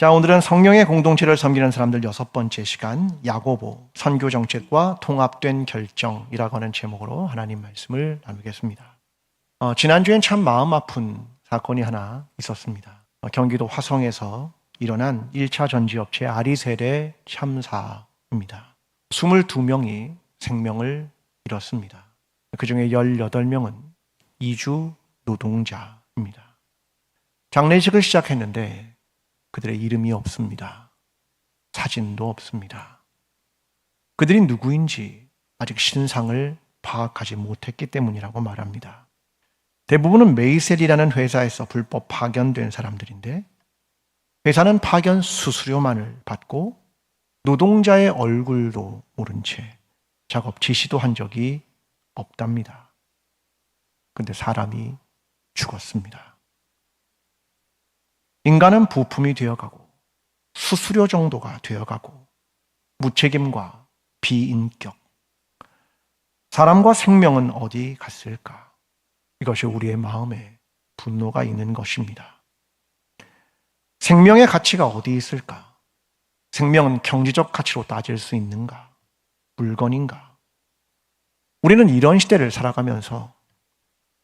자, 오늘은 성령의 공동체를 섬기는 사람들 6번째 시간, 야고보 선교 정책과 통합된 결정이라고 하는 제목으로 하나님 말씀을 나누겠습니다. 지난주엔 참 마음 아픈 사건이 하나 있었습니다. 경기도 화성에서 일어난 1차 전지업체 아리셀의 참사입니다. 22명이 생명을 잃었습니다. 그 중에 18명은 이주 노동자입니다. 장례식을 시작했는데 그들의 이름이 없습니다. 사진도 없습니다. 그들이 누구인지 아직 신상을 파악하지 못했기 때문이라고 말합니다. 대부분은 메이셀이라는 회사에서 불법 파견된 사람들인데 회사는 파견 수수료만을 받고 노동자의 얼굴도 모른 채 작업 지시도 한 적이 없답니다. 그런데 사람이 죽었습니다. 인간은 부품이 되어가고 수수료 정도가 되어가고 무책임과 비인격, 사람과 생명은 어디 갔을까? 이것이 우리의 마음에 분노가 있는 것입니다. 생명의 가치가 어디 있을까? 생명은 경제적 가치로 따질 수 있는가? 물건인가? 우리는 이런 시대를 살아가면서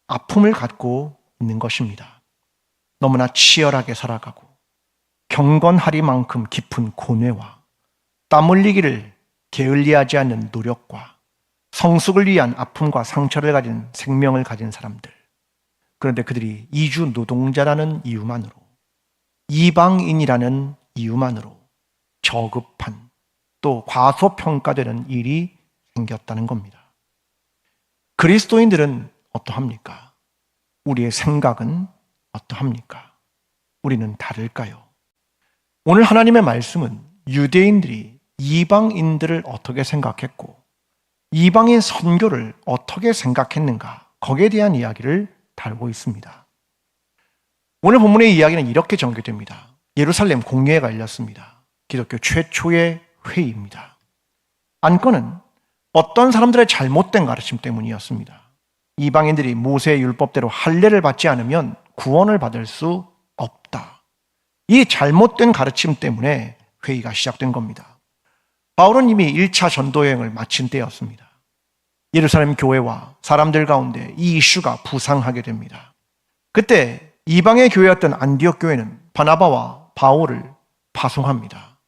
아픔을 갖고 있는 것입니다. 너무나 치열하게 살아가고 경건하리만큼 깊은 고뇌와 땀 흘리기를 게을리하지 않는 노력과 성숙을 위한 아픔과 상처를 가진 생명을 가진 사람들. 그런데 그들이 이주 노동자라는 이유만으로, 이방인이라는 이유만으로 저급한, 또 과소평가되는 일이 생겼다는 겁니다. 그리스도인들은 어떠합니까? 우리의 생각은 어떠합니까? 우리는 다를까요? 오늘 하나님의 말씀은 유대인들이 이방인들을 어떻게 생각했고 이방인 선교를 어떻게 생각했는가, 거기에 대한 이야기를 다루고 있습니다. 오늘 본문의 이야기는 이렇게 전개됩니다. 예루살렘 공회가 열렸습니다. 기독교 최초의 회의입니다. 안건은 어떤 사람들의 잘못된 가르침 때문이었습니다. 이방인들이 모세의 율법대로 할례를 받지 않으면 구원을 받을 수 없다. 이 잘못된 가르침 때문에 회의가 시작된 겁니다. 바울은 이미 1차 전도여행을 마친 때였습니다. 예루살렘 교회와 사람들 가운데 이 이슈가 부상하게 됩니다. 그때 이방의 교회였던 안디옥 교회는 바나바와 바울을 파송합니다.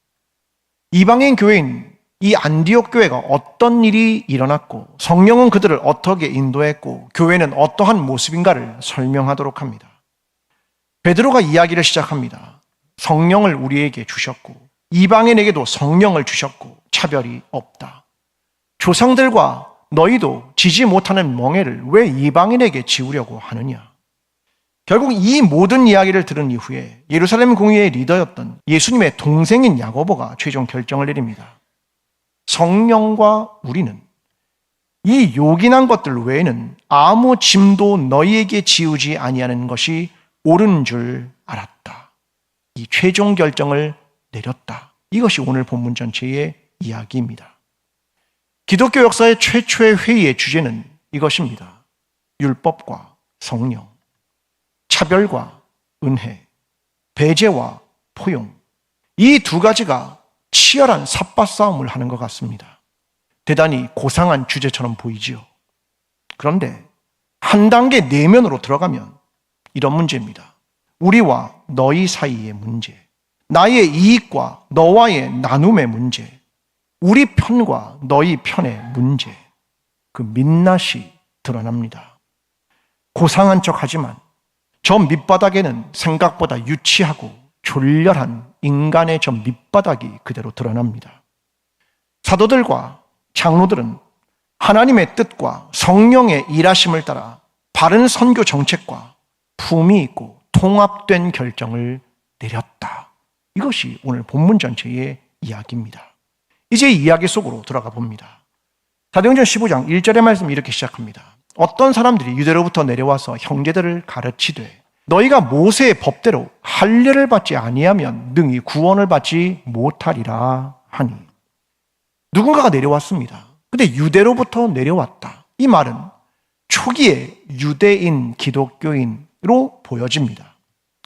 이방인 교회인 이 안디옥 교회가 어떤 일이 일어났고 성령은 그들을 어떻게 인도했고 교회는 어떠한 모습인가를 설명하도록 합니다. 베드로가 이야기를 시작합니다. 성령을 우리에게 주셨고 이방인에게도 성령을 주셨고 차별이 없다. 조상들과 너희도 지지 못하는 멍에를 왜 이방인에게 지우려고 하느냐. 결국 이 모든 이야기를 들은 이후에 예루살렘 공회의 리더였던 예수님의 동생인 야고보가 최종 결정을 내립니다. 성령과 우리는 이 요긴한 것들 외에는 아무 짐도 너희에게 지우지 아니하는 것이 옳은 줄 알았다. 이 최종 결정을 내렸다. 이것이 오늘 본문 전체의 이야기입니다. 기독교 역사의 최초의 회의의 주제는 이것입니다. 율법과 성령, 차별과 은혜, 배제와 포용. 이 두 가지가 치열한 삿바싸움을 하는 것 같습니다. 대단히 고상한 주제처럼 보이지요. 그런데 한 단계 내면으로 들어가면 이런 문제입니다. 우리와 너희 사이의 문제, 나의 이익과 너와의 나눔의 문제, 우리 편과 너희 편의 문제, 그 민낯이 드러납니다. 고상한 척하지만 저 밑바닥에는 생각보다 유치하고 졸렬한 인간의 저 밑바닥이 그대로 드러납니다. 사도들과 장로들은 하나님의 뜻과 성령의 일하심을 따라 바른 선교 정책과 품위 있고 통합된 결정을 내렸다. 이것이 오늘 본문 전체의 이야기입니다. 이제 이야기 속으로 들어가 봅니다. 사도행전 15장 1절의 말씀이 이렇게 시작합니다. 어떤 사람들이 유대로부터 내려와서 형제들을 가르치되 너희가 모세의 법대로 할례를 받지 아니하면 능히 구원을 받지 못하리라 하니. 누군가가 내려왔습니다. 근데 유대로부터 내려왔다. 이 말은 초기에 유대인 기독교인으로 보여집니다.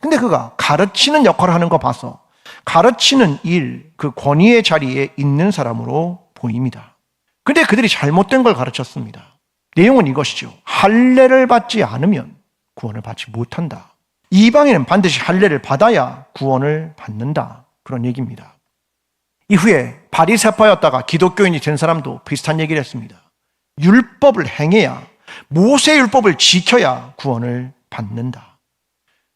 근데 그가 가르치는 역할을 하는 거 봐서 가르치는 일, 그 권위의 자리에 있는 사람으로 보입니다. 근데 그들이 잘못된 걸 가르쳤습니다. 내용은 이것이죠. 할례를 받지 않으면 구원을 받지 못한다. 이방인은 반드시 할례를 받아야 구원을 받는다. 그런 얘기입니다. 이후에 바리새파였다가 기독교인이 된 사람도 비슷한 얘기를 했습니다. 율법을 행해야, 모세 율법을 지켜야 구원을 받는다.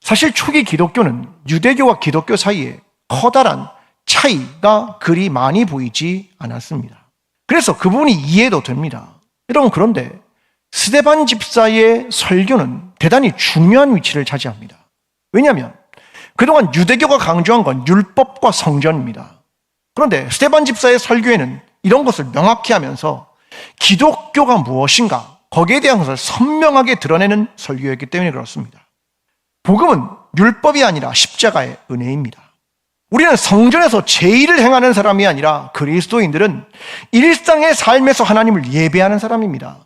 사실 초기 기독교는 유대교와 기독교 사이에 커다란 차이가 그리 많이 보이지 않았습니다. 그래서 그 부분이 이해도 됩니다. 여러분, 그런데 스데반 집사의 설교는 대단히 중요한 위치를 차지합니다. 왜냐하면 그동안 유대교가 강조한 건 율법과 성전입니다. 그런데 스데반 집사의 설교에는 이런 것을 명확히 하면서 기독교가 무엇인가, 거기에 대한 것을 선명하게 드러내는 설교였기 때문에 그렇습니다. 복음은 율법이 아니라 십자가의 은혜입니다. 우리는 성전에서 제의를 행하는 사람이 아니라 그리스도인들은 일상의 삶에서 하나님을 예배하는 사람입니다.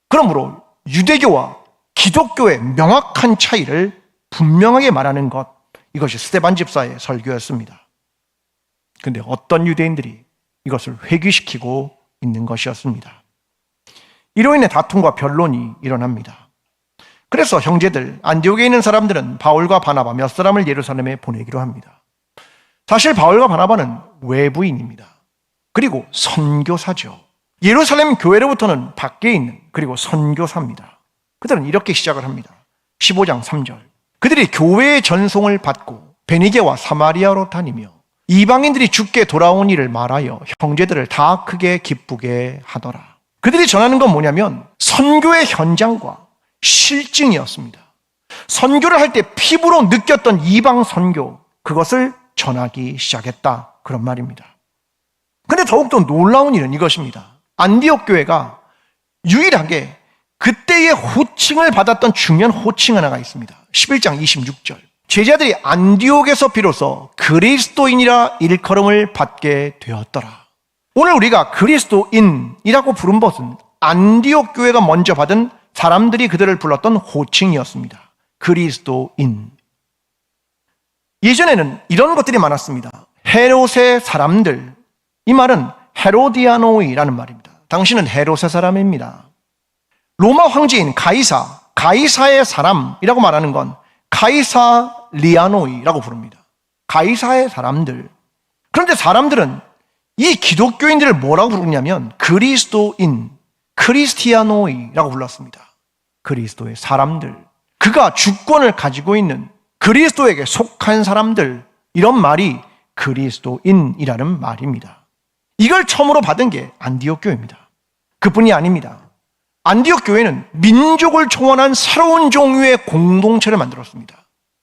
그러므로 유대교와 기독교의 명확한 차이를 분명하게 말하는 것, 이것이 스데반 집사의 설교였습니다. 그런데 어떤 유대인들이 이것을 회귀시키고 있는 것이었습니다. 이로 인해 다툼과 변론이 일어납니다. 그래서 형제들, 안디옥에 있는 사람들은 바울과 바나바 몇 사람을 예루살렘에 보내기로 합니다. 사실 바울과 바나바는 외부인입니다. 그리고 선교사죠. 예루살렘 교회로부터는 밖에 있는, 그리고 선교사입니다. 그들은 이렇게 시작을 합니다. 15장 3절. 그들이 교회의 전송을 받고 베니게와 사마리아로 다니며 이방인들이 죽게 돌아온 일을 말하여 형제들을 다 크게 기쁘게 하더라. 그들이 전하는 건 뭐냐면 선교의 현장과 실증이었습니다. 선교를 할 때 피부로 느꼈던 이방 선교, 그것을 전하기 시작했다, 그런 말입니다. 근데 더욱더 놀라운 일은 이것입니다. 안디옥 교회가 유일하게 그때의 호칭을 받았던 중요한 호칭 하나가 있습니다. 11장 26절. 제자들이 안디옥에서 비로소 그리스도인이라 일컬음을 받게 되었더라. 오늘 우리가 그리스도인이라고 부른 것은 안디옥 교회가 먼저 받은 사람들이 그들을 불렀던 호칭이었습니다. 그리스도인. 예전에는 이런 것들이 많았습니다. 헤롯의 사람들. 이 말은 헤로디아노이라는 말입니다. 당신은 헤롯의 사람입니다. 로마 황제인 가이사의 사람이라고 말하는 건 카이사리아노이라고 부릅니다. 가이사의 사람들. 그런데 사람들은 이 기독교인들을 뭐라고 부르냐면 그리스도인, 크리스티아노이라고 불렀습니다. 그리스도의 사람들. 그가 주권을 가지고 있는 그리스도에게 속한 사람들, 이런 말이 그리스도인이라는 말입니다. 이걸 처음으로 받은 게 안디옥 교회입니다. 그뿐이 아닙니다. 안디옥 교회는 민족을 총원한 새로운 종류의 공동체를 만들었습니다.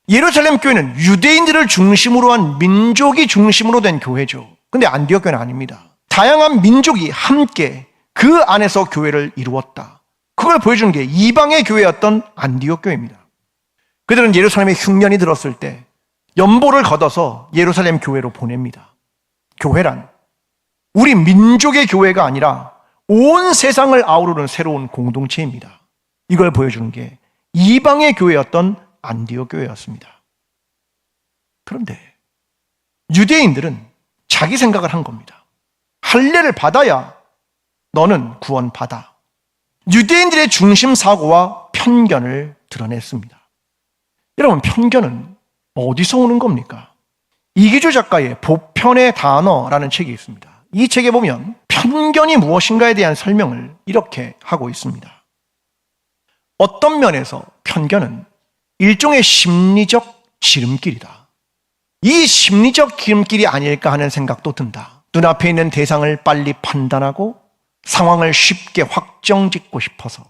예루살렘 교회는 유대인들을 중심으로 한 민족이 중심으로 된 교회죠. 근데 안디옥 교회는 아닙니다. 다양한 민족이 함께 그 안에서 교회를 이루었다. 그걸 보여주는 게 이방의 교회였던 안디옥 교회입니다. 그들은 예루살렘에 흉년이 들었을 때 연보를 걷어서 예루살렘 교회로 보냅니다. 교회란 우리 민족의 교회가 아니라 온 세상을 아우르는 새로운 공동체입니다. 이걸 보여주는 게 이방의 교회였던 안디옥 교회였습니다. 그런데 유대인들은 자기 생각을 한 겁니다. 할례를 받아야 너는 구원받아. 유대인들의 중심 사고와 편견을 드러냈습니다. 여러분, 편견은 어디서 오는 겁니까? 이기주 작가의 보편의 단어라는 책이 있습니다. 이 책에 보면 편견이 무엇인가에 대한 설명을 이렇게 하고 있습니다. 어떤 면에서 편견은 일종의 심리적 지름길이다. 이 심리적 지름길이 아닐까 하는 생각도 든다. 눈앞에 있는 대상을 빨리 판단하고 상황을 쉽게 확정짓고 싶어서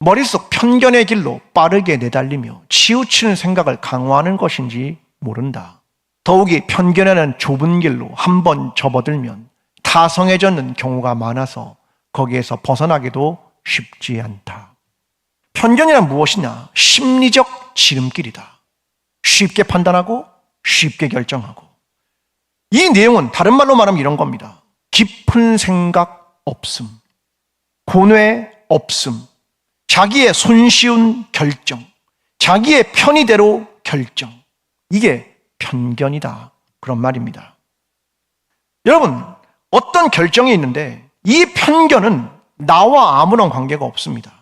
머릿속 편견의 길로 빠르게 내달리며 치우치는 생각을 강화하는 것인지 모른다. 더욱이 편견에는 좁은 길로 한번 접어들면 타성해졌는 경우가 많아서 거기에서 벗어나기도 쉽지 않다. 편견이란 무엇이냐? 심리적 지름길이다. 쉽게 판단하고 쉽게 결정하고. 이 내용은 다른 말로 말하면 이런 겁니다. 깊은 생각 없음, 고뇌 없음, 자기의 손쉬운 결정, 자기의 편의대로 결정. 이게 편견이다. 그런 말입니다. 여러분, 어떤 결정이 있는데 이 편견은 나와 아무런 관계가 없습니다.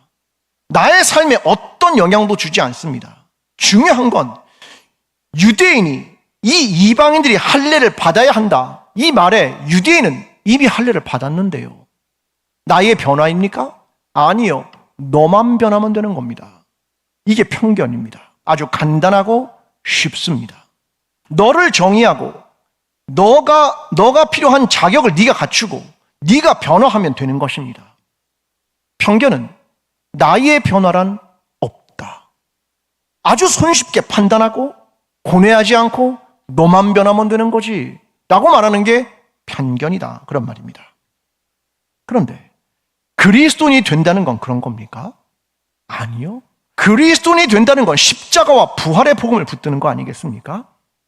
나의 삶에 어떤 영향도 주지 않습니다. 중요한 건 유대인이 이 이방인들이 할례를 받아야 한다, 이 말에 유대인은 이미 할례를 받았는데요. 나의 변화입니까? 아니요. 너만 변하면 되는 겁니다. 이게 편견입니다. 아주 간단하고 쉽습니다. 너를 정의하고 너가 필요한 자격을 네가 갖추고 네가 변화하면 되는 것입니다. 편견은 나의 변화란 없다. 아주 손쉽게 판단하고 고뇌하지 않고 너만 변하면 되는 거지 라고 말하는 게 편견이다, 그런 말입니다. 그런데 그리스도인이 된다는 건 그런 겁니까? 아니요. 그리스도인이 된다는 건 십자가와 부활의 복음을 붙드는 거 아니겠습니까?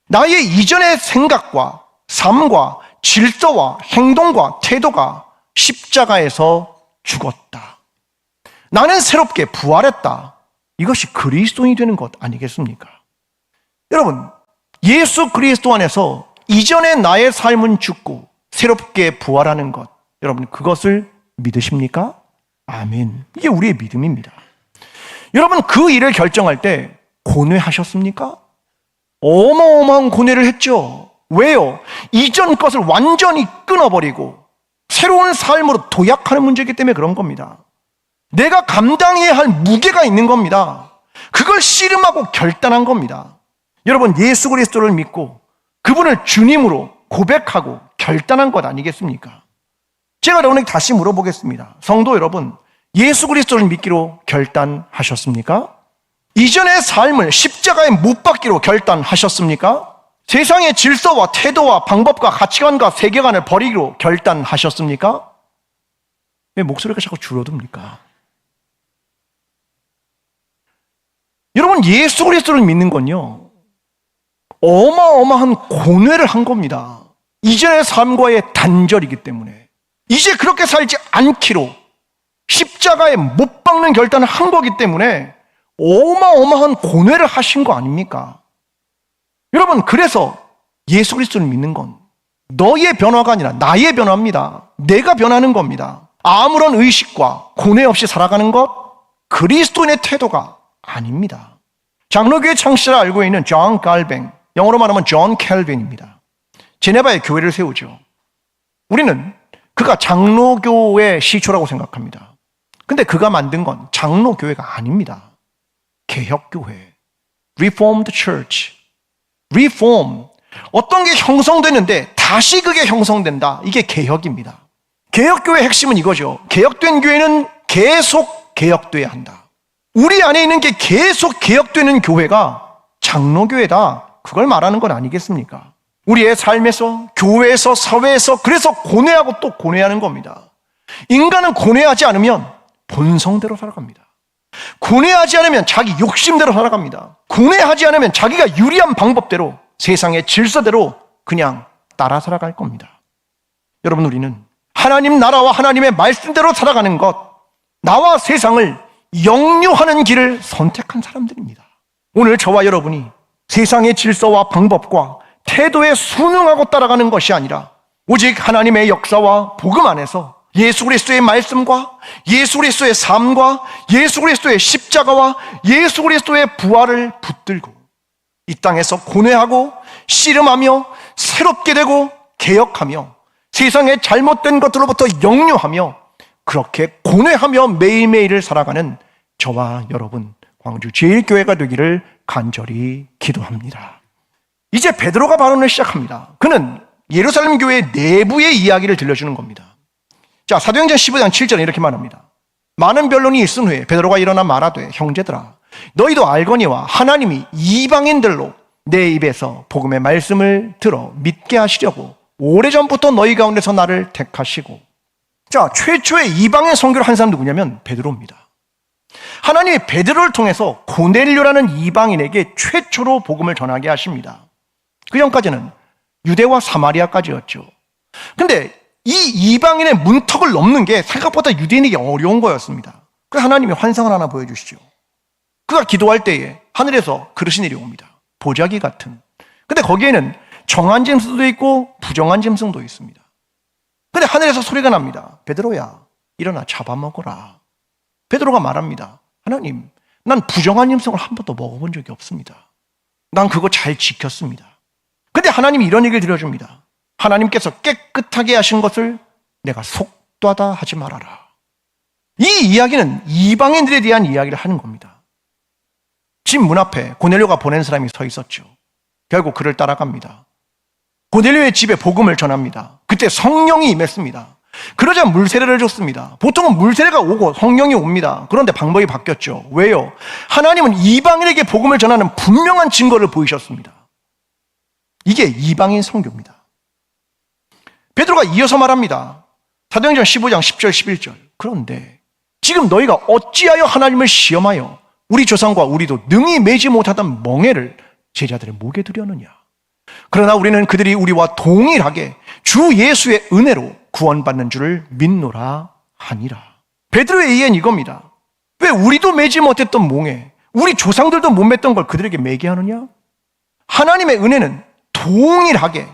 나의 이전의 생각과 삶과 질서와 행동과 태도가 십자가에서 죽었다. 나는 새롭게 부활했다. 이것이 그리스도인이 되는 것 아니겠습니까? 여러분, 예수 그리스도 안에서 이전의 나의 삶은 죽고 새롭게 부활하는 것, 여러분 그것을 믿으십니까? 아멘. 이게 우리의 믿음입니다. 여러분, 그 일을 결정할 때 고뇌하셨습니까? 어마어마한 고뇌를 했죠. 왜요? 이전 것을 완전히 끊어버리고 새로운 삶으로 도약하는 문제이기 때문에 그런 겁니다. 내가 감당해야 할 무게가 있는 겁니다. 그걸 씨름하고 결단한 겁니다. 여러분, 예수 그리스도를 믿고 그분을 주님으로 고백하고 결단한 것 아니겠습니까? 제가 여러분에게 다시 물어보겠습니다. 성도 여러분, 예수 그리스도를 믿기로 결단하셨습니까? 이전의 삶을 십자가에 못 박기로 결단하셨습니까? 세상의 질서와 태도와 방법과 가치관과 세계관을 버리기로 결단하셨습니까? 왜 목소리가 자꾸 줄어듭니까? 여러분, 예수 그리스도를 믿는 건요, 어마어마한 고뇌를 한 겁니다. 이전의 삶과의 단절이기 때문에 이제 그렇게 살지 않기로 십자가에 못 박는 결단을 한 거기 때문에 어마어마한 고뇌를 하신 거 아닙니까? 여러분, 그래서 예수 그리스도를 믿는 건 너의 변화가 아니라 나의 변화입니다. 내가 변하는 겁니다. 아무런 의식과 고뇌 없이 살아가는 것, 그리스도인의 태도가 아닙니다. 장로교회 창시자를 알고 있는 존 갈뱅, 영어로 말하면 존 켈빈입니다. 제네바에 교회를 세우죠. 우리는 그가 장로교의 시초라고 생각합니다. 근데 그가 만든 건 장로교회가 아닙니다. 개혁교회, Reformed Church, Reform. 어떤 게 형성되는데 다시 그게 형성된다. 이게 개혁입니다. 개혁교회의 핵심은 이거죠. 개혁된 교회는 계속 개혁돼야 한다. 우리 안에 있는 게 계속 개혁되는 교회가 장로교회다. 그걸 말하는 건 아니겠습니까? 우리의 삶에서, 교회에서, 사회에서 그래서 고뇌하고 또 고뇌하는 겁니다. 인간은 고뇌하지 않으면 본성대로 살아갑니다. 고뇌하지 않으면 자기 욕심대로 살아갑니다. 고뇌하지 않으면 자기가 유리한 방법대로 세상의 질서대로 그냥 따라 살아갈 겁니다. 여러분, 우리는 하나님 나라와 하나님의 말씀대로 살아가는 것, 나와 세상을 영유하는 길을 선택한 사람들입니다. 오늘 저와 여러분이 세상의 질서와 방법과 태도에 순응하고 따라가는 것이 아니라 오직 하나님의 역사와 복음 안에서 예수 그리스도의 말씀과 예수 그리스도의 삶과 예수 그리스도의 십자가와 예수 그리스도의 부활을 붙들고 이 땅에서 고뇌하고 씨름하며 새롭게 되고 개혁하며 세상의 잘못된 것들로부터 영유하며 그렇게 고뇌하며 매일매일을 살아가는 저와 여러분, 광주 제1교회가 되기를 간절히 기도합니다. 이제 베드로가 발언을 시작합니다. 그는 예루살렘 교회 내부의 이야기를 들려주는 겁니다. 자, 사도행전 15장 7절에 이렇게 말합니다. 많은 변론이 있은 후에 베드로가 일어나 말하되, 형제들아, 너희도 알거니와 하나님이 이방인들로 내 입에서 복음의 말씀을 들어 믿게 하시려고 오래전부터 너희 가운데서 나를 택하시고. 자, 최초의 이방인 선교를 한 사람 누구냐면 베드로입니다. 하나님이 베드로를 통해서 고넬료라는 이방인에게 최초로 복음을 전하게 하십니다. 그 전까지는 유대와 사마리아까지였죠. 근데 이 이방인의 문턱을 넘는 게 생각보다 유대인에게 어려운 거였습니다. 그래서 하나님이 환상을 하나 보여주시죠. 그가 기도할 때에 하늘에서 그릇이 내려옵니다. 보자기 같은. 근데 거기에는 정한 짐승도 있고 부정한 짐승도 있습니다. 근데 하늘에서 소리가 납니다. 베드로야, 일어나 잡아먹어라. 베드로가 말합니다. 하나님, 난 부정한 짐승을 한 번도 먹어본 적이 없습니다. 난 그거 잘 지켰습니다. 근데 하나님이 이런 얘기를 들려줍니다. 하나님께서 깨끗하게 하신 것을 내가 속되다 하지 말아라. 이 이야기는 이방인들에 대한 이야기를 하는 겁니다. 집 문 앞에 고넬료가 보낸 사람이 서 있었죠. 결국 그를 따라갑니다. 고넬료의 집에 복음을 전합니다. 그때 성령이 임했습니다. 그러자 물세례를 줬습니다. 보통은 물세례가 오고 성령이 옵니다. 그런데 방법이 바뀌었죠. 왜요? 하나님은 이방인에게 복음을 전하는 분명한 증거를 보이셨습니다. 이게 이방인 선교입니다. 베드로가 이어서 말합니다. 사도행전 15장 10절 11절. 그런데 지금 너희가 어찌하여 하나님을 시험하여 우리 조상과 우리도 능히 매지 못하던 멍에를 제자들의 목에 두려느냐. 그러나 우리는 그들이 우리와 동일하게 주 예수의 은혜로 구원받는 줄을 믿노라 하니라. 베드로의 이해는 이겁니다. 왜 우리도 매지 못했던 몽에, 우리 조상들도 못 맸던 걸 그들에게 매게 하느냐? 하나님의 은혜는 동일하게,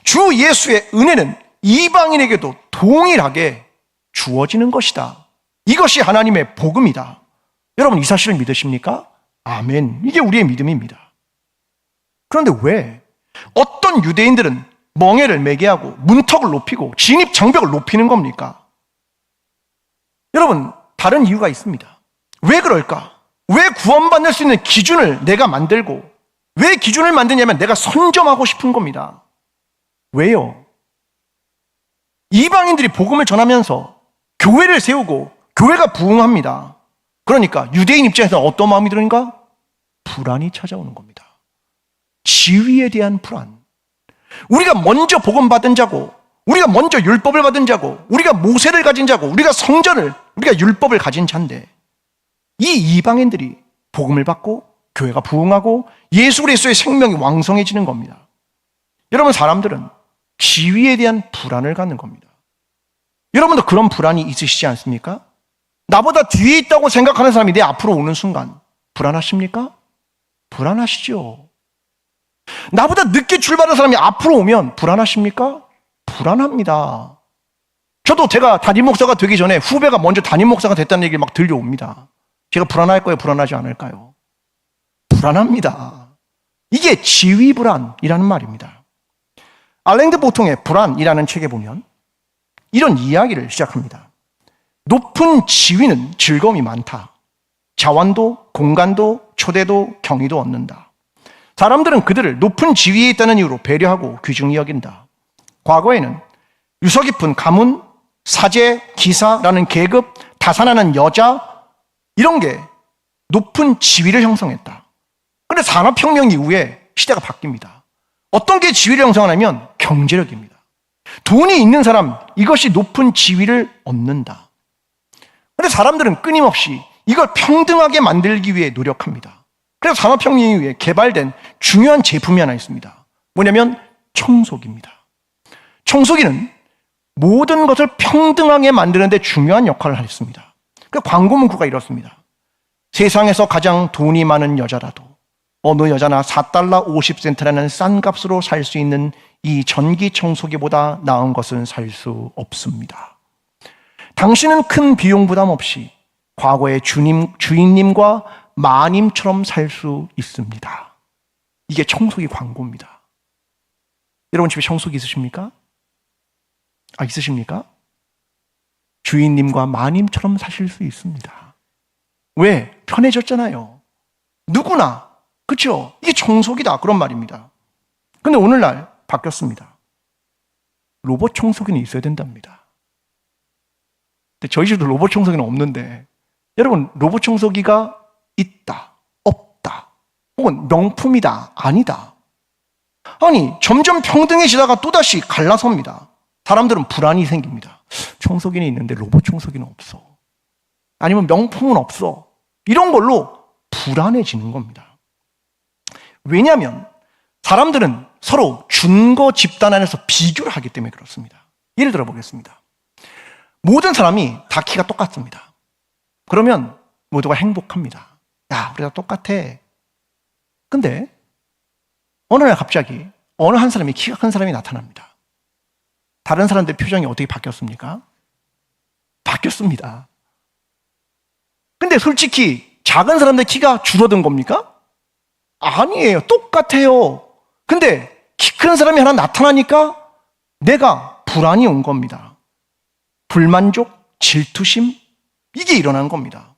주 예수의 은혜는 이방인에게도 동일하게 주어지는 것이다. 이것이 하나님의 복음이다. 여러분, 이 사실을 믿으십니까? 아멘. 이게 우리의 믿음입니다. 그런데 왜 어떤 유대인들은 멍에를 매게 하고 문턱을 높이고 진입 장벽을 높이는 겁니까? 여러분, 다른 이유가 있습니다. 왜 그럴까? 왜 구원받을 수 있는 기준을 내가 만들고, 왜 기준을 만드냐면 내가 선점하고 싶은 겁니다. 왜요? 이방인들이 복음을 전하면서 교회를 세우고 교회가 부흥합니다. 그러니까 유대인 입장에서 어떤 마음이 드는가? 불안이 찾아오는 겁니다. 지위에 대한 불안. 우리가 먼저 복음 받은 자고, 우리가 먼저 율법을 받은 자고, 우리가 모세를 가진 자고, 우리가 성전을, 우리가 율법을 가진 자인데, 이 이방인들이 복음을 받고 교회가 부흥하고 예수 그리스도의 생명이 왕성해지는 겁니다. 여러분, 사람들은 지위에 대한 불안을 갖는 겁니다. 여러분도 그런 불안이 있으시지 않습니까? 나보다 뒤에 있다고 생각하는 사람이 내 앞으로 오는 순간 불안하십니까? 불안하시죠. 나보다 늦게 출발한 사람이 앞으로 오면 불안하십니까? 불안합니다. 저도 제가 담임 목사가 되기 전에 후배가 먼저 담임 목사가 됐다는 얘기를 막 들려옵니다. 제가 불안할까요? 불안하지 않을까요? 불안합니다. 이게 지위 불안이라는 말입니다. 알랭드 보통의 불안이라는 책에 보면 이런 이야기를 시작합니다. 높은 지위는 즐거움이 많다. 자원도, 공간도, 초대도, 경의도 얻는다. 사람들은 그들을 높은 지위에 있다는 이유로 배려하고 귀중히 여긴다. 과거에는 유서 깊은 가문, 사제, 기사라는 계급, 다산하는 여자, 이런 게 높은 지위를 형성했다. 그런데 산업혁명 이후에 시대가 바뀝니다. 어떤 게 지위를 형성하냐면 경제력입니다. 돈이 있는 사람, 이것이 높은 지위를 얻는다. 그런데 사람들은 끊임없이 이걸 평등하게 만들기 위해 노력합니다. 그래서 산업혁명 이후에 개발된 중요한 제품이 하나 있습니다. 뭐냐면 청소기입니다. 청소기는 모든 것을 평등하게 만드는 데 중요한 역할을 했습니다. 그 광고 문구가 이렇습니다. 세상에서 가장 돈이 많은 여자라도 어느 여자나 4달러 50센트라는 싼 값으로 살 수 있는 이 전기 청소기보다 나은 것은 살 수 없습니다. 당신은 큰 비용 부담 없이 과거의 주인님과 마님처럼 살 수 있습니다. 이게 청소기 광고입니다. 여러분 집에 청소기 있으십니까? 있으십니까? 주인님과 마님처럼 사실 수 있습니다. 왜? 편해졌잖아요. 누구나. 그렇죠? 이게 청소기다. 그런 말입니다. 근데 오늘날 바뀌었습니다. 로봇 청소기는 있어야 된답니다. 근데 저희 집도 로봇 청소기는 없는데, 여러분, 로봇 청소기가 있다, 없다, 혹은 명품이다, 아니다. 아니, 점점 평등해지다가 또다시 갈라섭니다. 사람들은 불안이 생깁니다. 청소기는 있는데 로봇 청소기는 없어. 아니면 명품은 없어. 이런 걸로 불안해지는 겁니다. 왜냐하면 사람들은 서로 준거 집단 안에서 비교를 하기 때문에 그렇습니다. 예를 들어 보겠습니다. 모든 사람이 다 키가 똑같습니다. 그러면 모두가 행복합니다. 야, 우리 다 똑같아. 근데 어느 날 갑자기 어느 한 사람이 키가 큰 사람이 나타납니다. 다른 사람들 표정이 어떻게 바뀌었습니까? 바뀌었습니다. 근데 솔직히 작은 사람들 키가 줄어든 겁니까? 아니에요. 똑같아요. 근데 키 큰 사람이 하나 나타나니까 내가 불안이 온 겁니다. 불만족, 질투심, 이게 일어난 겁니다.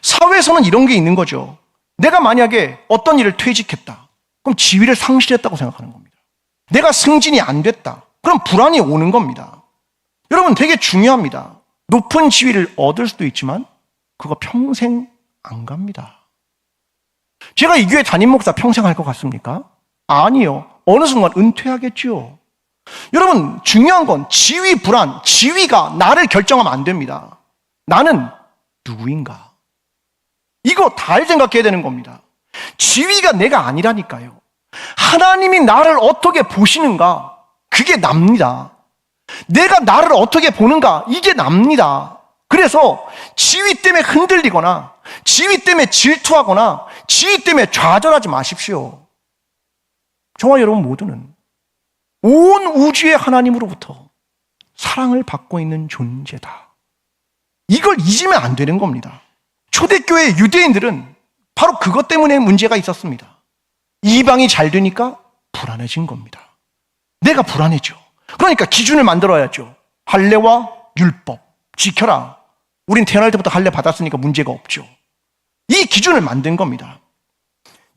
사회에서는 이런 게 있는 거죠. 내가 만약에 어떤 일을 퇴직했다. 그럼 지위를 상실했다고 생각하는 겁니다. 내가 승진이 안 됐다. 그럼 불안이 오는 겁니다. 여러분 되게 중요합니다. 높은 지위를 얻을 수도 있지만 그거 평생 안 갑니다. 제가 이 교회 담임 목사 평생 할 것 같습니까? 아니요. 어느 순간 은퇴하겠죠. 여러분 중요한 건 지위 불안, 지위가 나를 결정하면 안 됩니다. 나는 누구인가? 이거 잘 생각해야 되는 겁니다. 지위가 내가 아니라니까요. 하나님이 나를 어떻게 보시는가? 그게 납니다. 내가 나를 어떻게 보는가? 이게 납니다. 그래서 지위 때문에 흔들리거나 지위 때문에 질투하거나 지위 때문에 좌절하지 마십시오. 저와 여러분 모두는 온 우주의 하나님으로부터 사랑을 받고 있는 존재다. 이걸 잊으면 안 되는 겁니다. 초대교회 유대인들은 바로 그것 때문에 문제가 있었습니다. 이방이 잘 되니까 불안해진 겁니다. 내가 불안해져. 그러니까 기준을 만들어야죠. 할례와 율법 지켜라. 우린 태어날 때부터 할례 받았으니까 문제가 없죠. 이 기준을 만든 겁니다.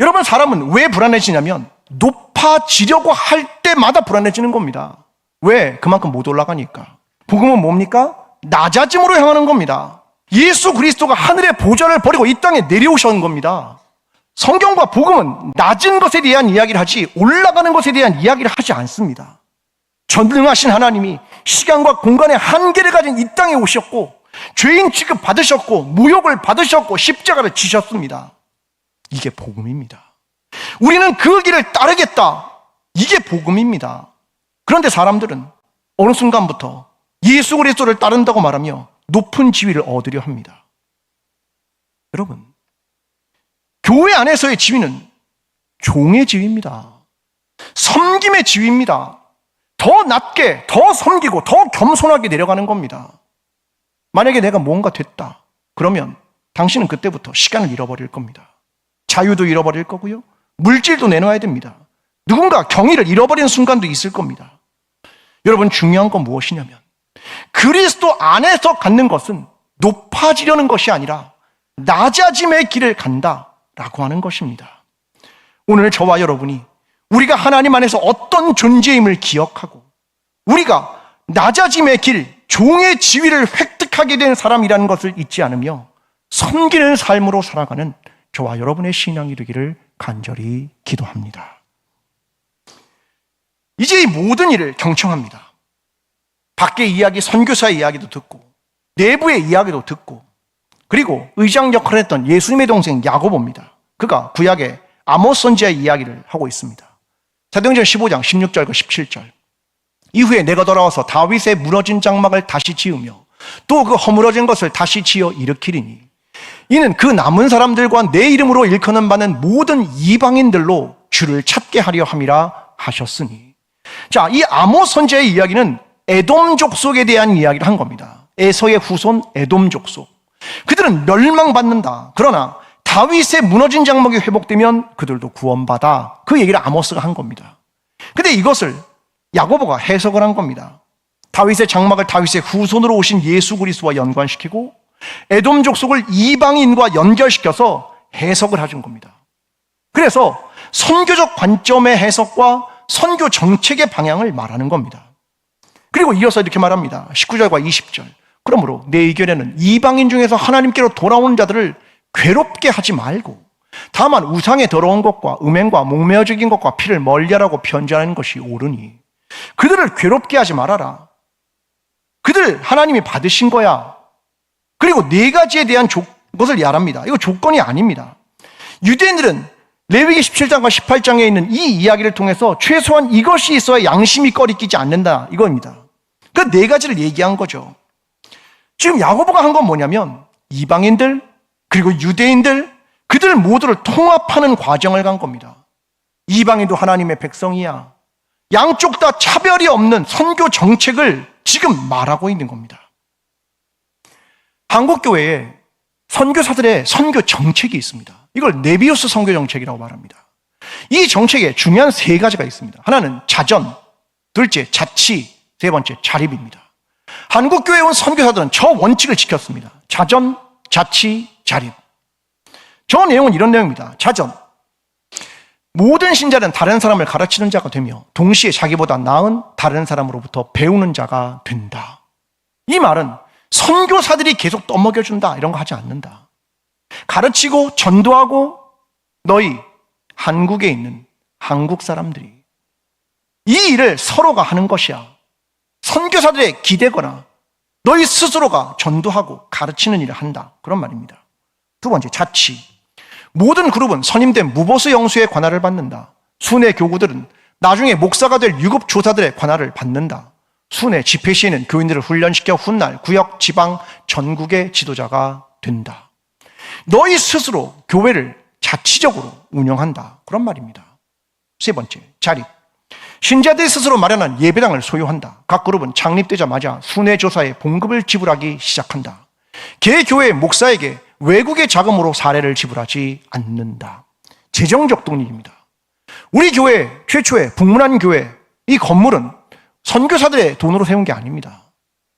여러분 사람은 왜 불안해지냐면 높아지려고 할 때마다 불안해지는 겁니다. 왜? 그만큼 못 올라가니까. 복음은 뭡니까? 낮아짐으로 향하는 겁니다. 예수 그리스도가 하늘의 보좌를 버리고 이 땅에 내려오신 겁니다. 성경과 복음은 낮은 것에 대한 이야기를 하지 올라가는 것에 대한 이야기를 하지 않습니다. 전능하신 하나님이 시간과 공간의 한계를 가진 이 땅에 오셨고 죄인 취급 받으셨고 모욕을 받으셨고 십자가를 지셨습니다. 이게 복음입니다. 우리는 그 길을 따르겠다. 이게 복음입니다. 그런데 사람들은 어느 순간부터 예수 그리스도를 따른다고 말하며 높은 지위를 얻으려 합니다. 여러분, 교회 안에서의 지위는 종의 지위입니다. 섬김의 지위입니다. 더 낮게, 더 섬기고, 더 겸손하게 내려가는 겁니다. 만약에 내가 뭔가 됐다. 그러면 당신은 그때부터 시간을 잃어버릴 겁니다. 자유도 잃어버릴 거고요. 물질도 내놓아야 됩니다. 누군가 경의를 잃어버리는 순간도 있을 겁니다. 여러분 중요한 건 무엇이냐면 그리스도 안에서 갖는 것은 높아지려는 것이 아니라 낮아짐의 길을 간다라고 하는 것입니다. 오늘 저와 여러분이 우리가 하나님 안에서 어떤 존재임을 기억하고 우리가 낮아짐의 길, 종의 지위를 획득하게 된 사람이라는 것을 잊지 않으며 섬기는 삶으로 살아가는 저와 여러분의 신앙이 되기를 간절히 기도합니다. 이제 이 모든 일을 경청합니다. 밖의 이야기, 선교사의 이야기도 듣고 내부의 이야기도 듣고 그리고 의장 역할을 했던 예수님의 동생 야고보입니다. 그가 구약의 아모스 선지자의 이야기를 하고 있습니다. 사도행전 15장 16절과 17절 이후에 내가 돌아와서 다윗의 무너진 장막을 다시 지으며 또 그 허물어진 것을 다시 지어 일으키리니 이는 그 남은 사람들과 내 이름으로 일컫는 바는 모든 이방인들로 주를 찾게 하려 함이라 하셨으니. 자, 이 아모스 선지자의 이야기는 에돔 족속에 대한 이야기를 한 겁니다. 에서의 후손 에돔 족속. 그들은 멸망받는다. 그러나 다윗의 무너진 장막이 회복되면 그들도 구원받아. 그 얘기를 아모스가 한 겁니다. 근데 이것을 야고보가 해석을 한 겁니다. 다윗의 장막을 다윗의 후손으로 오신 예수 그리스도와 연관시키고 에돔 족속을 이방인과 연결시켜서 해석을 해준 겁니다. 그래서 선교적 관점의 해석과 선교 정책의 방향을 말하는 겁니다. 그리고 이어서 이렇게 말합니다. 19절과 20절. 그러므로 내 의견에는 이방인 중에서 하나님께로 돌아오는 자들을 괴롭게 하지 말고 다만 우상에 더러운 것과 음행과 목매어적인 것과 피를 멀리하라고 편지하는 것이 옳으니 그들을 괴롭게 하지 말아라. 그들 하나님이 받으신 거야. 그리고 네 가지에 대한 것을 말합니다. 이거 조건이 아닙니다. 유대인들은 레위기 17장과 18장에 있는 이 이야기를 통해서 최소한 이것이 있어야 양심이 꺼리끼지 않는다 이겁니다. 그 네 가지를 얘기한 거죠. 지금 야고보가 한 건 뭐냐면 이방인들 그리고 유대인들 그들 모두를 통합하는 과정을 간 겁니다. 이방인도 하나님의 백성이야. 양쪽 다 차별이 없는 선교 정책을 지금 말하고 있는 겁니다. 한국교회에 선교사들의 선교 정책이 있습니다. 이걸 네비우스 선교 정책이라고 말합니다. 이 정책에 중요한 세 가지가 있습니다. 하나는 자전, 둘째 자치, 세 번째 자립입니다. 한국교회에 온 선교사들은 저 원칙을 지켰습니다. 자전, 자치, 자립. 저 내용은 이런 내용입니다. 자전, 모든 신자는 다른 사람을 가르치는 자가 되며 동시에 자기보다 나은 다른 사람으로부터 배우는 자가 된다. 이 말은 선교사들이 계속 떠먹여준다 이런 거 하지 않는다. 가르치고 전도하고 너희 한국에 있는 한국 사람들이 이 일을 서로가 하는 것이야. 선교사들의 기대거나 너희 스스로가 전도하고 가르치는 일을 한다. 그런 말입니다. 두 번째, 자치. 모든 그룹은 선임된 무보수 영수의 관할을 받는다. 순회 교구들은 나중에 목사가 될 유급 조사들의 관할을 받는다. 순회 집회 시에는 교인들을 훈련시켜 훗날 구역, 지방, 전국의 지도자가 된다. 너희 스스로 교회를 자치적으로 운영한다. 그런 말입니다. 세 번째, 자립. 신자들이 스스로 마련한 예배당을 소유한다. 각 그룹은 창립되자마자 순회조사에 봉급을 지불하기 시작한다. 개교회 목사에게 외국의 자금으로 사례를 지불하지 않는다. 재정적 독립입니다. 우리 교회 최초의 북문안 교회, 이 건물은 선교사들의 돈으로 세운 게 아닙니다.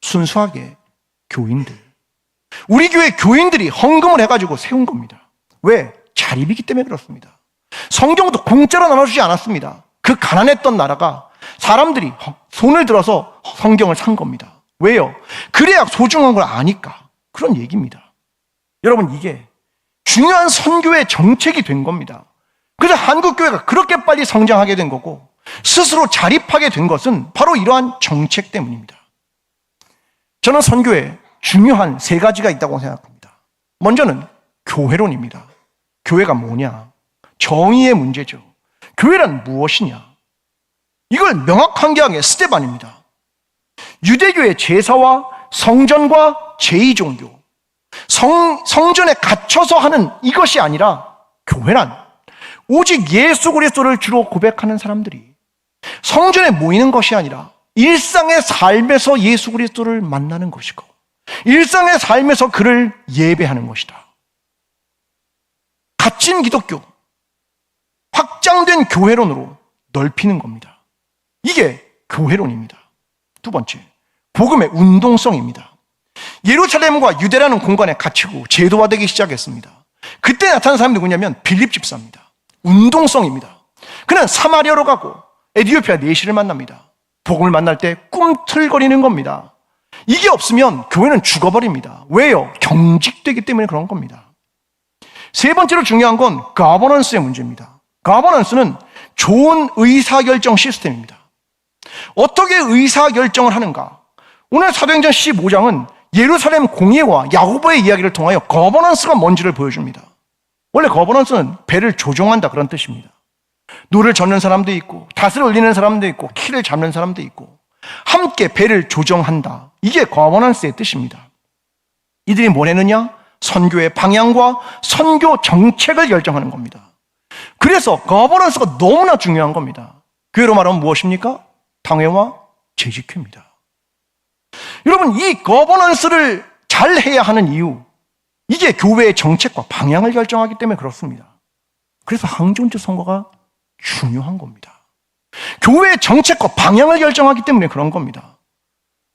순수하게 교인들, 우리 교회 교인들이 헌금을 해가지고 세운 겁니다. 왜? 자립이기 때문에 그렇습니다. 성경도 공짜로 나눠주지 않았습니다. 그 가난했던 나라가 사람들이 손을 들어서 성경을 산 겁니다. 왜요? 그래야 소중한 걸 아니까. 그런 얘기입니다. 여러분, 이게 중요한 선교의 정책이 된 겁니다. 그래서 한국교회가 그렇게 빨리 성장하게 된 거고 스스로 자립하게 된 것은 바로 이러한 정책 때문입니다. 저는 선교에 중요한 세 가지가 있다고 생각합니다. 먼저는 교회론입니다. 교회가 뭐냐? 정의의 문제죠. 교회란 무엇이냐? 이걸 명확하게 한 게 스데반입니다. 유대교의 제사와 성전과 제2종교, 성전에 갇혀서 하는 이것이 아니라 교회란 오직 예수 그리스도를 주로 고백하는 사람들이 성전에 모이는 것이 아니라 일상의 삶에서 예수 그리스도를 만나는 것이고 일상의 삶에서 그를 예배하는 것이다. 갇힌 기독교, 확장된 교회론으로 넓히는 겁니다. 이게 교회론입니다. 두 번째, 복음의 운동성입니다. 예루살렘과 유대라는 공간에 갇히고 제도화되기 시작했습니다. 그때 나타난 사람이 누구냐면 빌립 집사입니다. 운동성입니다. 그는 사마리아로 가고 에티오피아 내시를 만납니다. 복음을 만날 때 꿈틀거리는 겁니다. 이게 없으면 교회는 죽어버립니다. 왜요? 경직되기 때문에 그런 겁니다. 세 번째로 중요한 건 거버넌스의 문제입니다. 거버넌스는 좋은 의사결정 시스템입니다. 어떻게 의사결정을 하는가? 오늘 사도행전 15장은 예루살렘 공예와 야고보의 이야기를 통하여 거버넌스가 뭔지를 보여줍니다. 원래 거버넌스는 배를 조종한다 그런 뜻입니다. 노를 젓는 사람도 있고 닷을 올리는 사람도 있고 키를 잡는 사람도 있고 함께 배를 조정한다. 이게 거버넌스의 뜻입니다. 이들이 뭘 했느냐? 선교의 방향과 선교 정책을 결정하는 겁니다. 그래서 거버넌스가 너무나 중요한 겁니다. 교회로 말하면 무엇입니까? 당회와 재직회입니다. 여러분, 이 거버넌스를 잘 해야 하는 이유, 이게 교회의 정책과 방향을 결정하기 때문에 그렇습니다. 그래서 항전주 선거가 중요한 겁니다. 교회의 정책과 방향을 결정하기 때문에 그런 겁니다.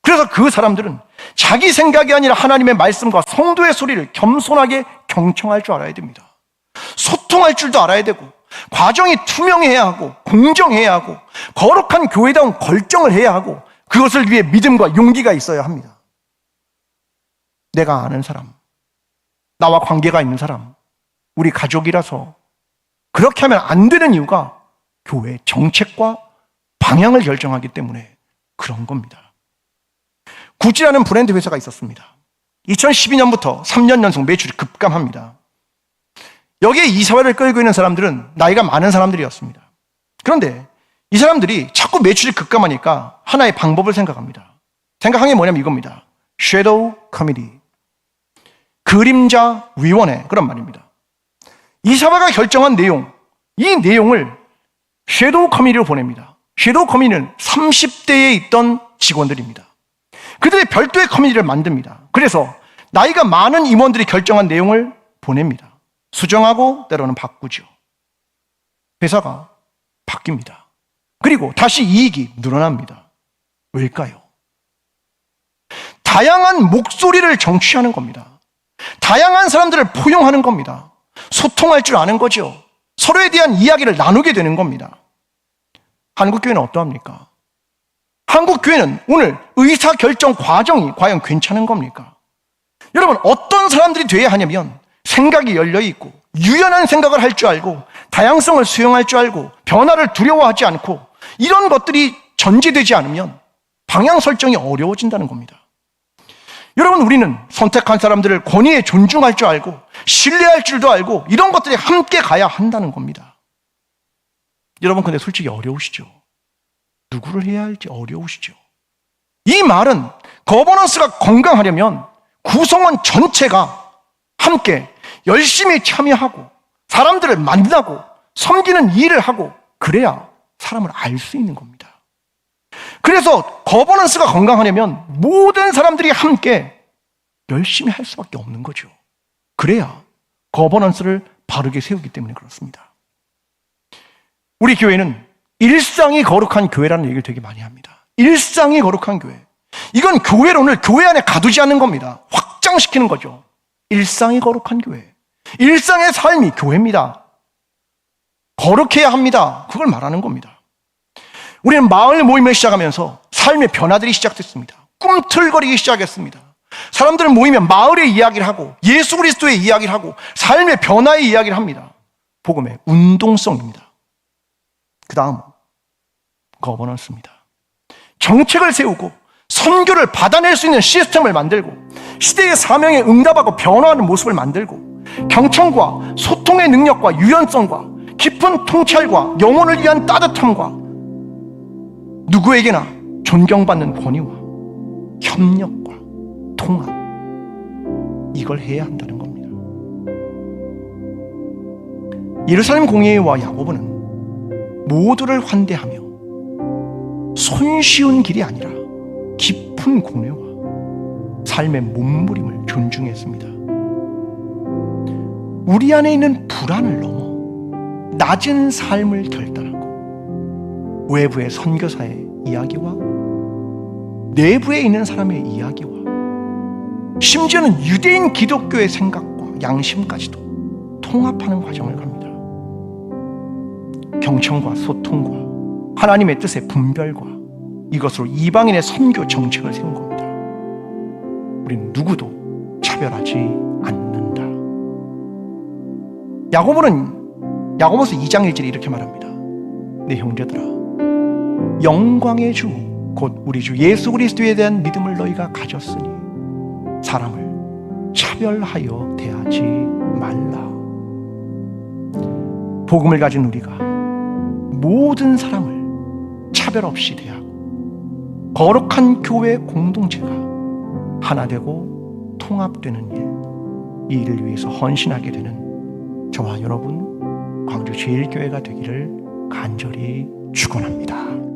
그래서 그 사람들은 자기 생각이 아니라 하나님의 말씀과 성도의 소리를 겸손하게 경청할 줄 알아야 됩니다. 소통할 줄도 알아야 되고 과정이 투명해야 하고 공정해야 하고 거룩한 교회다운 결정을 해야 하고 그것을 위해 믿음과 용기가 있어야 합니다. 내가 아는 사람, 나와 관계가 있는 사람, 우리 가족이라서 그렇게 하면 안 되는 이유가 교회의 정책과 방향을 결정하기 때문에 그런 겁니다. 구찌라는 브랜드 회사가 있었습니다. 2012년부터 3년 연속 매출이 급감합니다. 여기에 이사회를 끌고 있는 사람들은 나이가 많은 사람들이었습니다. 그런데 이 사람들이 자꾸 매출이 급감하니까 하나의 방법을 생각합니다. 생각한 게 뭐냐면 이겁니다. 섀도우 커미티, 그림자 위원회, 그런 말입니다. 이사회가 결정한 내용, 이 내용을 섀도우 커미티로 보냅니다. 섀도우 커뮤니티는 30대에 있던 직원들입니다. 그들의 별도의 커뮤니티를 만듭니다. 그래서 나이가 많은 임원들이 결정한 내용을 보냅니다. 수정하고 때로는 바꾸죠. 회사가 바뀝니다. 그리고 다시 이익이 늘어납니다. 왜일까요? 다양한 목소리를 정취하는 겁니다. 다양한 사람들을 포용하는 겁니다. 소통할 줄 아는 거죠. 서로에 대한 이야기를 나누게 되는 겁니다. 한국교회는 어떠합니까? 한국교회는 오늘 의사결정 과정이 과연 괜찮은 겁니까? 여러분, 어떤 사람들이 돼야 하냐면 생각이 열려있고 유연한 생각을 할 줄 알고 다양성을 수용할 줄 알고 변화를 두려워하지 않고 이런 것들이 전제되지 않으면 방향 설정이 어려워진다는 겁니다. 여러분, 우리는 선택한 사람들을 권위에 존중할 줄 알고 신뢰할 줄도 알고 이런 것들이 함께 가야 한다는 겁니다. 여러분, 근데 솔직히 어려우시죠? 누구를 해야 할지 어려우시죠? 이 말은 거버넌스가 건강하려면 구성원 전체가 함께 열심히 참여하고 사람들을 만나고 섬기는 일을 하고 그래야 사람을 알 수 있는 겁니다. 그래서 거버넌스가 건강하려면 모든 사람들이 함께 열심히 할 수밖에 없는 거죠. 그래야 거버넌스를 바르게 세우기 때문에 그렇습니다. 우리 교회는 일상이 거룩한 교회라는 얘기를 되게 많이 합니다. 일상이 거룩한 교회. 이건 교회론을 교회 안에 가두지 않는 겁니다. 확장시키는 거죠. 일상이 거룩한 교회. 일상의 삶이 교회입니다. 거룩해야 합니다. 그걸 말하는 겁니다. 우리는 마을 모임을 시작하면서 삶의 변화들이 시작됐습니다. 꿈틀거리기 시작했습니다. 사람들은 모이면 마을의 이야기를 하고 예수 그리스도의 이야기를 하고 삶의 변화의 이야기를 합니다. 복음의 운동성입니다. 그 다음 거버넌스입니다. 정책을 세우고 선교를 받아낼 수 있는 시스템을 만들고 시대의 사명에 응답하고 변화하는 모습을 만들고 경청과 소통의 능력과 유연성과 깊은 통찰과 영혼을 위한 따뜻함과 누구에게나 존경받는 권위와 협력과 통합, 이걸 해야 한다는 겁니다. 예루살렘 공회와 야고보는 모두를 환대하며 손쉬운 길이 아니라 깊은 고뇌와 삶의 몸부림을 존중했습니다. 우리 안에 있는 불안을 넘어 낮은 삶을 결단하고 외부의 선교사의 이야기와 내부에 있는 사람의 이야기와 심지어는 유대인 기독교의 생각과 양심까지도 통합하는 과정을 갑니다. 경청과 소통과 하나님의 뜻의 분별과 이것으로 이방인의 선교 정책을 세운 겁니다. 우리는 누구도 차별하지 않는다. 야고보서 2장 1절에 이렇게 말합니다. 내 형제들아, 영광의 주 곧 우리 주 예수 그리스도에 대한 믿음을 너희가 가졌으니 사람을 차별하여 대하지 말라. 복음을 가진 우리가 모든 사람을 차별 없이 대하고 거룩한 교회 공동체가 하나 되고 통합되는 일, 이 일을 위해서 헌신하게 되는 저와 여러분 광주 제일교회가 되기를 간절히 축원합니다.